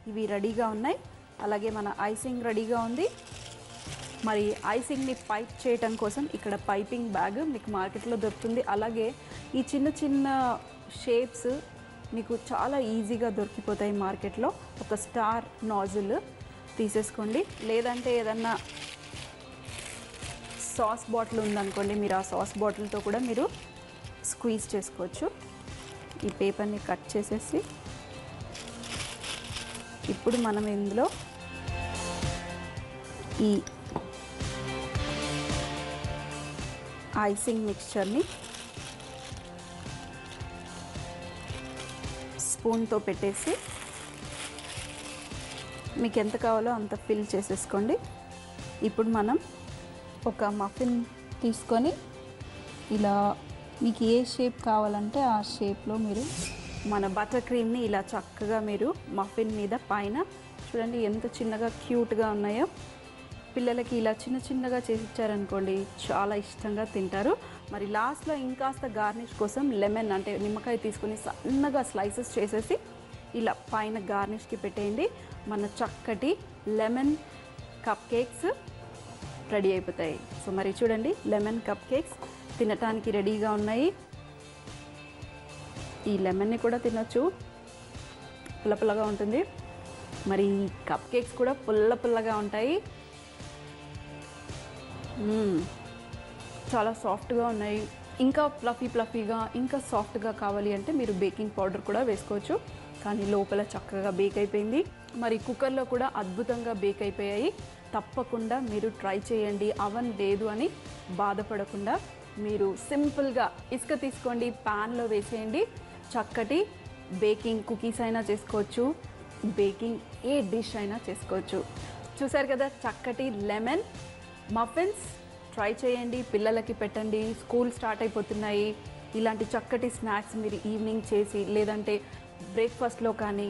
ఇవి రెడీగా ఉన్నాయి. అలాగే మన ఐసింగ్ రెడీగా ఉంది. మరి ఐసింగ్ని పైప్ చేయటం కోసం ఇక్కడ పైపింగ్ బ్యాగ్ మీకు మార్కెట్లో దొరుకుతుంది. అలాగే ఈ చిన్న చిన్న షేప్స్ మీకు చాలా ఈజీగా దొరికిపోతాయి మార్కెట్లో. ఒక స్టార్ నాజిల్ తీసేసుకోండి. లేదంటే ఏదన్నా సాస్ బాటిల్ ఉందనుకోండి, మీరు ఆ సాస్ బాటిల్తో కూడా మీరు స్క్వీజ్ చేసుకోవచ్చు. ఈ పేపర్ని కట్ చేసేసి ఇప్పుడు మనం ఇందులో ఈ ఐసింగ్ మిక్స్చర్ని స్పూన్తో పెట్టేసి మీకు ఎంత కావాలో అంత ఫిల్ చేసేసుకోండి. ఇప్పుడు మనం ఒక మఫిన్ తీసుకొని ఇలా మీకు ఏ షేప్ కావాలంటే ఆ షేప్లో మీరు మన బటర్ క్రీమ్ని ఇలా చక్కగా మీరు మఫిన్ మీద పైన చూడండి ఎంత చిన్నగా క్యూట్గా ఉన్నాయో. పిల్లలకి ఇలా చిన్న చిన్నగా చేసి ఇచ్చారనుకోండి చాలా ఇష్టంగా తింటారు. మరి లాస్ట్లో ఇంకాస్త గార్నిష్ కోసం లెమన్ అంటే నిమ్మకాయ తీసుకొని సన్నగా స్లైసెస్ చేసేసి ఇలా పైన గార్నిష్కి పెట్టేయండి. మన చక్కటి లెమన్ కప్ కేక్స్ రెడీ అయిపోతాయి. సో మరి చూడండి లెమన్ కప్ కేక్స్ తినటానికి రెడీగా ఉన్నాయి. ఈ లెమన్ని కూడా తినొచ్చు, పుల్ల పుల్లగా ఉంటుంది. మరి ఈ కప్ కేక్స్ కూడా పుల్ల పుల్లగా ఉంటాయి. చాలా సాఫ్ట్గా ఉన్నాయి. ఇంకా ఫ్లఫీగా ఇంకా సాఫ్ట్గా కావాలి అంటే మీరు బేకింగ్ పౌడర్ కూడా వేసుకోవచ్చు. కానీ లోపల చక్కగా బేక్ అయిపోయింది. మరి కుక్కర్లో కూడా అద్భుతంగా బేక్ అయిపోయాయి. తప్పకుండా మీరు ట్రై చేయండి. అవన్ లేదు అని బాధపడకుండా మీరు సింపుల్గా ఇసుక తీసుకోండి, ప్యాన్లో వేసేయండి. చక్కటి బేకింగ్ కుకీస్ అయినా చేసుకోవచ్చు, బేకింగ్ ఏ డిష్ అయినా చేసుకోవచ్చు. చూసారు కదా చక్కటి లెమన్ మఫిన్స్. ట్రై చేయండి, పిల్లలకి పెట్టండి. స్కూల్ స్టార్ట్ అయిపోతున్నాయి. ఇలాంటి చక్కటి స్నాక్స్ మీరు ఈవినింగ్ చేసి లేదంటే బ్రేక్ఫాస్ట్లో కానీ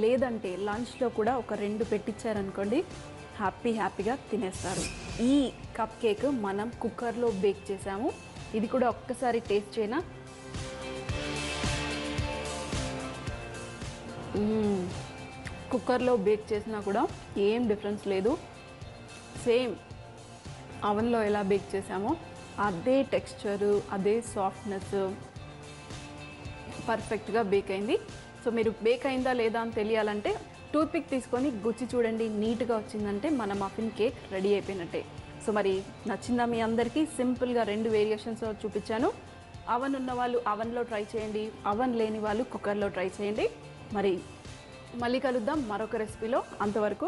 లేదంటే లంచ్లో కూడా ఒక 2 పెట్టించారనుకోండి హ్యాపీగా తినేస్తారు. ఈ కప్ కేక్ మనం కుక్కర్లో బేక్ చేసాము. ఇది కూడా ఒక్కసారి టేస్ట్ చేయనా? కుక్కర్లో బేక్ చేసినా కూడా ఏం డిఫరెన్స్ లేదు. సేమ్ అవన్లో ఎలా బేక్ చేసామో అదే టెక్స్చరు, అదే సాఫ్ట్నెస్, పర్ఫెక్ట్గా బేక్ అయింది. సో మీరు బేక్ అయిందా లేదా అని తెలియాలంటే టూత్పిక్ తీసుకొని గుచ్చి చూడండి. నీట్గా వచ్చిందంటే మన మఫిన్ కేక్ రెడీ అయిపోయినట్టే. సో మరి నచ్చిందా మీ అందరికీ? సింపుల్గా 2 వేరియేషన్స్లో చూపించాను. అవన్ ఉన్న వాళ్ళు అవన్లో ట్రై చేయండి, అవన్ లేని వాళ్ళు కుక్కర్లో ట్రై చేయండి. మరి మళ్ళీ కలుద్దాం మరొక రెసిపీలో. అంతవరకు